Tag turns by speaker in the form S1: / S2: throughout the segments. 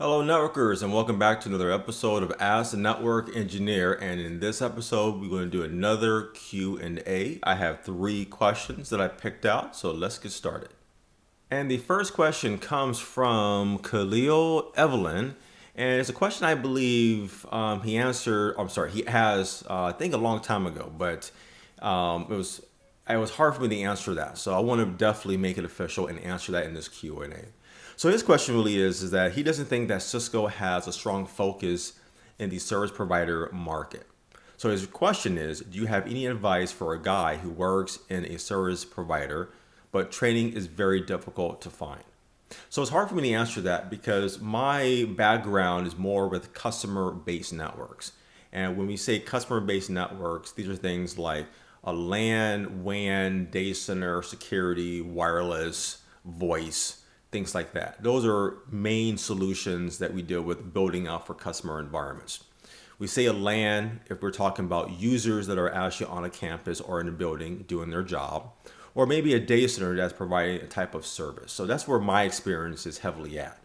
S1: Hello networkers, and welcome back to another episode of Ask the Network Engineer. And in this episode, we're going to do another Q&A. I have 3 questions that I picked out, so let's get started. And the first question comes from Khalil Evelyn, and it's a question I believe he answered. I'm sorry, he has I think a long time ago, but it was hard for me to answer that. So I want to definitely make it official and answer that in this Q&A. So his question really is that he doesn't think that Cisco has a strong focus in the service provider market. So his question is, do you have any advice for a guy who works in a service provider, but training is very difficult to find? So it's hard for me to answer that because my background is more with customer-based networks. And when we say customer-based networks, these are things like a LAN, WAN, data center, security, wireless, voice, things like that. Those are main solutions that we deal with building out for customer environments. We say a LAN if we're talking about users that are actually on a campus or in a building doing their job, or maybe a data center that's providing a type of service. So that's where my experience is heavily at.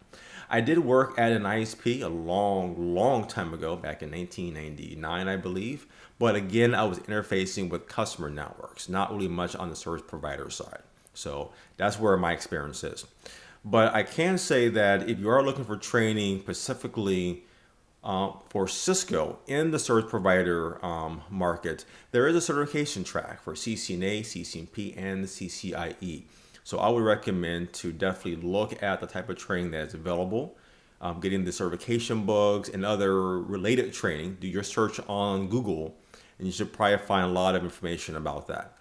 S1: I did work at an ISP a long time ago, back in 1999, I believe. But again, I was interfacing with customer networks, not really much on the service provider side. So that's where my experience is. But I can say that if you are looking for training specifically for Cisco in the service provider market, there is a certification track for CCNA, CCNP, and the CCIE. So I would recommend to definitely look at the type of training that is available, getting the certification books and other related training. Do your search on Google, and you should probably find a lot of information about that.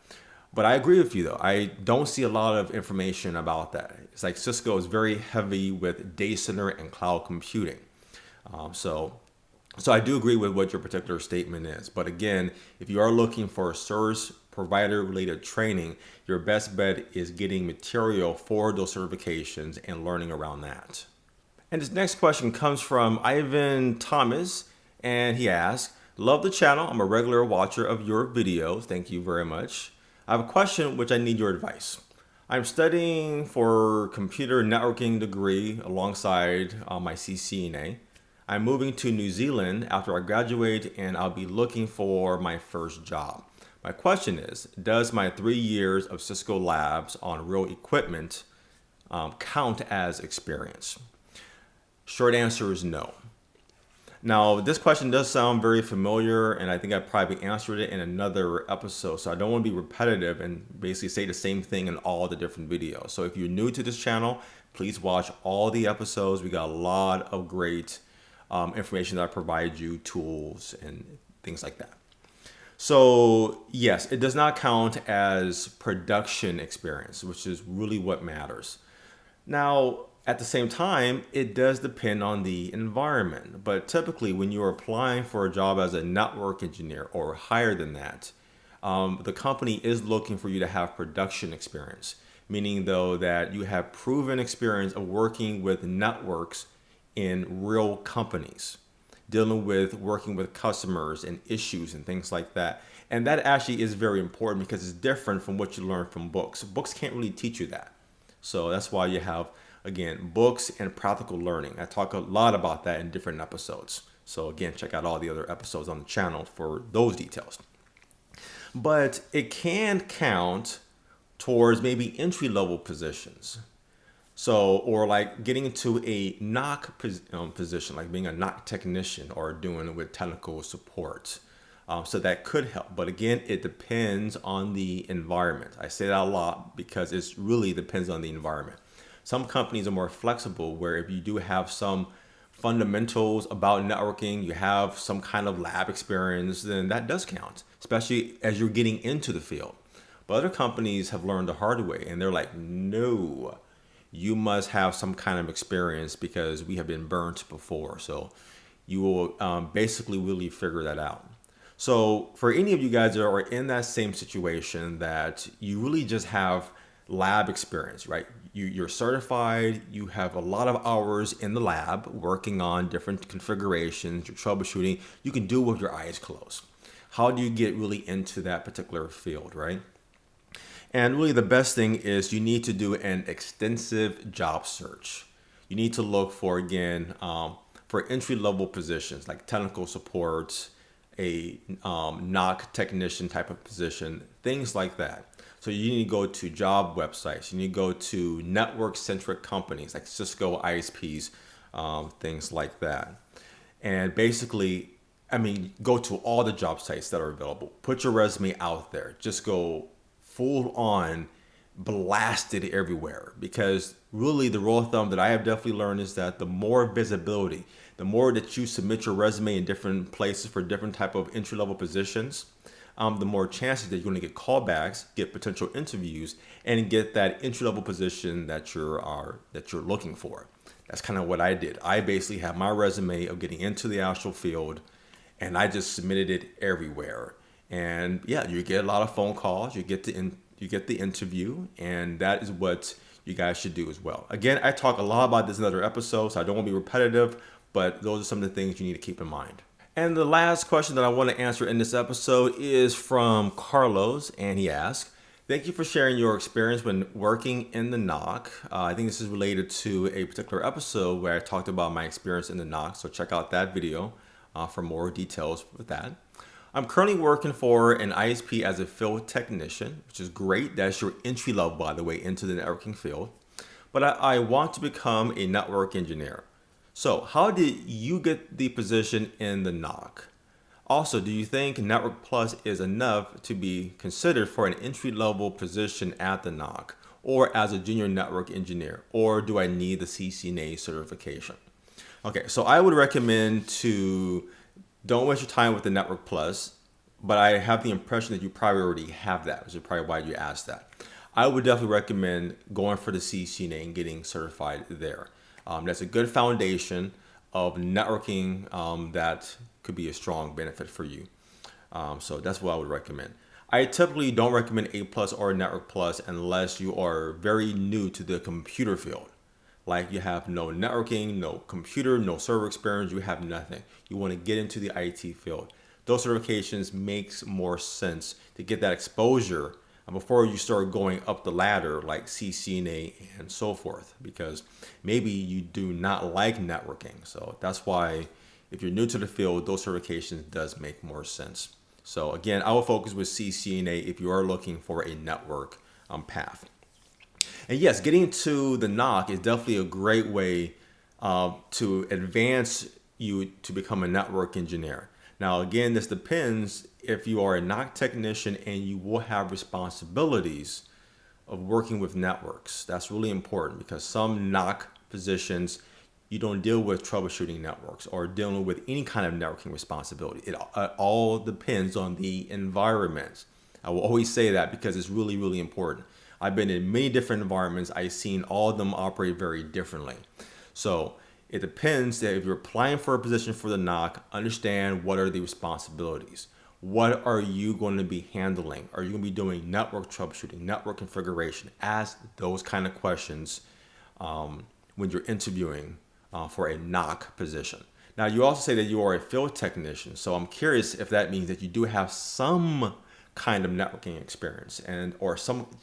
S1: But I agree with you though. I don't see a lot of information about that. It's like Cisco is very heavy with data center and cloud computing. So I do agree with what your particular statement is. But again, if you are looking for service provider related training, your best bet is getting material for those certifications and learning around that. And this next question comes from Ivan Thomas, and he asks, love the channel. I'm a regular watcher of your videos. Thank you very much. I have a question which I need your advice. I'm studying for computer networking degree alongside my CCNA. I'm moving to New Zealand after I graduate, and I'll be looking for my first job. My question is, does my 3 years of Cisco labs on real equipment count as experience? Short answer is no. Now, this question does sound very familiar, and I think I probably answered it in another episode, so I don't want to be repetitive and basically say the same thing in all the different videos. So if you're new to this channel, please watch all the episodes. We got a lot of great information that I provide you, tools and things like that. So yes, it does not count as production experience, which is really what matters. Now, at the same time, it does depend on the environment. But typically, when you're applying for a job as a network engineer or higher than that, the company is looking for you to have production experience, meaning though that you have proven experience of working with networks in real companies, working with customers and issues and things like that. And that actually is very important because it's different from what you learn from books. Books can't really teach you that. So that's why you have, again, books and practical learning. I talk a lot about that in different episodes. So again, check out all the other episodes on the channel for those details. But it can count towards maybe entry-level positions. So, or like getting into a NOC position, like being a NOC technician or doing it with technical support. So that could help. But again, it depends on the environment. I say that a lot because it really depends on the environment. Some companies are more flexible where if you do have some fundamentals about networking, you have some kind of lab experience, then that does count, especially as you're getting into the field. But other companies have learned the hard way and they're like, no, you must have some kind of experience because we have been burnt before. So you will basically really figure that out. So for any of you guys that are in that same situation that you really just have lab experience, right? You're certified, you have a lot of hours in the lab working on different configurations, you're troubleshooting, you can do it with your eyes closed. How do you get really into that particular field, right? And really the best thing is you need to do an extensive job search. you need to look for, again, for entry-level positions like technical support, a NOC technician type of position, things like that. So you need to go to job websites. You need to go to network-centric companies like Cisco, ISPs, things like that. And basically, I mean, go to all the job sites that are available. Put your resume out there. Just go full on, blasted everywhere. Because really, the rule of thumb that I have definitely learned is that the more visibility, the more that you submit your resume in different places for different type of entry level positions, the more chances that you're going to get callbacks, get potential interviews, and get that entry level position that you're looking for. That's kind of what I did. I basically have my resume of getting into the actual field, and I just submitted it everywhere. And yeah, you get a lot of phone calls, you get the interview, and that is what you guys should do as well. Again, I talk a lot about this in other episodes, so I don't want to be repetitive, but those are some of the things you need to keep in mind. And the last question that I want to answer in this episode is from Carlos, and he asks, thank you for sharing your experience when working in the NOC. I think this is related to a particular episode where I talked about my experience in the NOC, so check out that video for more details with that. I'm currently working for an ISP as a field technician, which is great. That's your entry level, by the way, into the networking field. But I want to become a network engineer. So how did you get the position in the NOC? Also, do you think Network Plus is enough to be considered for an entry-level position at the NOC or as a junior network engineer? Or do I need the CCNA certification? Okay, so I would recommend to don't waste your time with the Network Plus, but I have the impression that you probably already have that, which is probably why you asked that. I would definitely recommend going for the CCNA and getting certified there. That's a good foundation of networking that could be a strong benefit for you. So that's what I would recommend. I typically don't recommend A Plus or Network Plus unless you are very new to the computer field. Like you have no networking, no computer, no server experience, you have nothing. You want to get into the IT field. Those certifications makes more sense to get that exposure before you start going up the ladder like CCNA and so forth, because maybe you do not like networking. So that's why if you're new to the field, those certifications does make more sense. So again, I will focus with CCNA if you are looking for a network path. And yes, getting to the NOC is definitely a great way to advance you to become a network engineer. Now, again, this depends if you are a NOC technician and you will have responsibilities of working with networks. That's really important because some NOC positions, you don't deal with troubleshooting networks or dealing with any kind of networking responsibility. It all depends on the environment. I will always say that because it's really, really important. I've been in many different environments. I've seen all of them operate very differently. So it depends that if you're applying for a position for the NOC, understand what are the responsibilities. What are you going to be handling? Are you going to be doing network troubleshooting, network configuration? Ask those kind of questions when you're interviewing for a NOC position. Now, you also say that you are a field technician. So I'm curious if that means that you do have some kind of networking experience or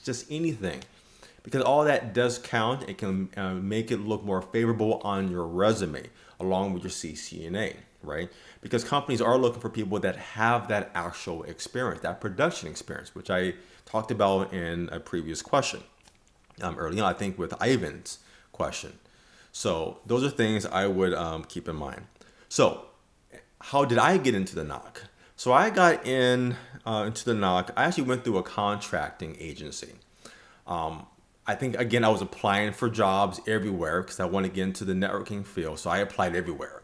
S1: just anything. Because all that does count. It can make it look more favorable on your resume along with your CCNA, right? Because companies are looking for people that have that actual experience, that production experience, which I talked about in a previous question early on, I think with Ivan's question. So those are things I would keep in mind. So how did I get into the NOC? So I got into the NOC. I actually went through a contracting agency. I think, again, I was applying for jobs everywhere because I want to get into the networking field. So I applied everywhere.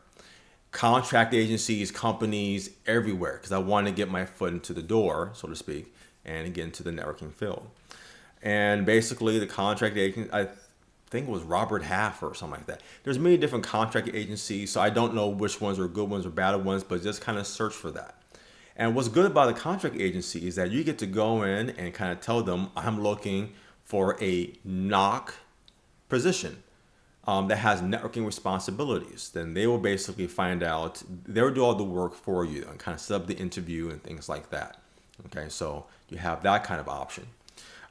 S1: Contract agencies, companies, everywhere because I want to get my foot into the door, so to speak, and get into the networking field. And basically the contract agent, I think it was Robert Half or something like that. There's many different contract agencies, so I don't know which ones are good ones or bad ones, but just kind of search for that. And what's good about the contract agency is that you get to go in and kind of tell them, I'm looking for a NOC position that has networking responsibilities. Then they will basically find out, they'll do all the work for you and kind of set up the interview and things like that. Okay, so you have that kind of option.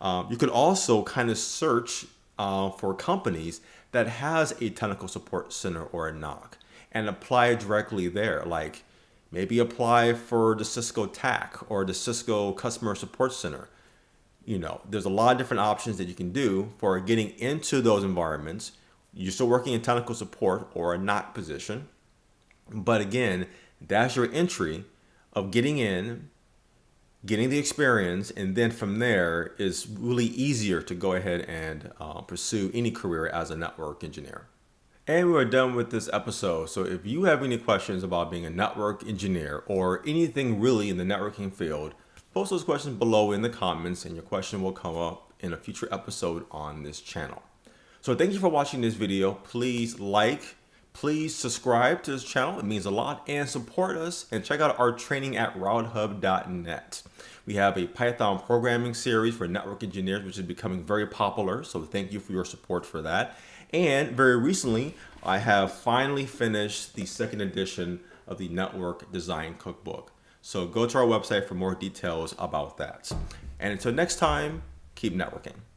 S1: You could also kind of search for companies that has a technical support center or a NOC and apply directly there. Like maybe apply for the Cisco TAC or the Cisco Customer Support Center. There's a lot of different options that you can do for getting into those environments. You're still working in technical support or a NOC position. But again, that's your entry of getting in, getting the experience, and then from there is really easier to go ahead and pursue any career as a network engineer. And we're done with this episode. So if you have any questions about being a network engineer or anything really in the networking field, post those questions below in the comments and your question will come up in a future episode on this channel. So thank you for watching this video. Please please subscribe to this channel. It means a lot, and support us and check out our training at routhub.net. We have a Python programming series for network engineers, which is becoming very popular. So thank you for your support for that. And very recently, I have finally finished the second edition of the Network Design Cookbook. So go to our website for more details about that. And until next time, keep networking.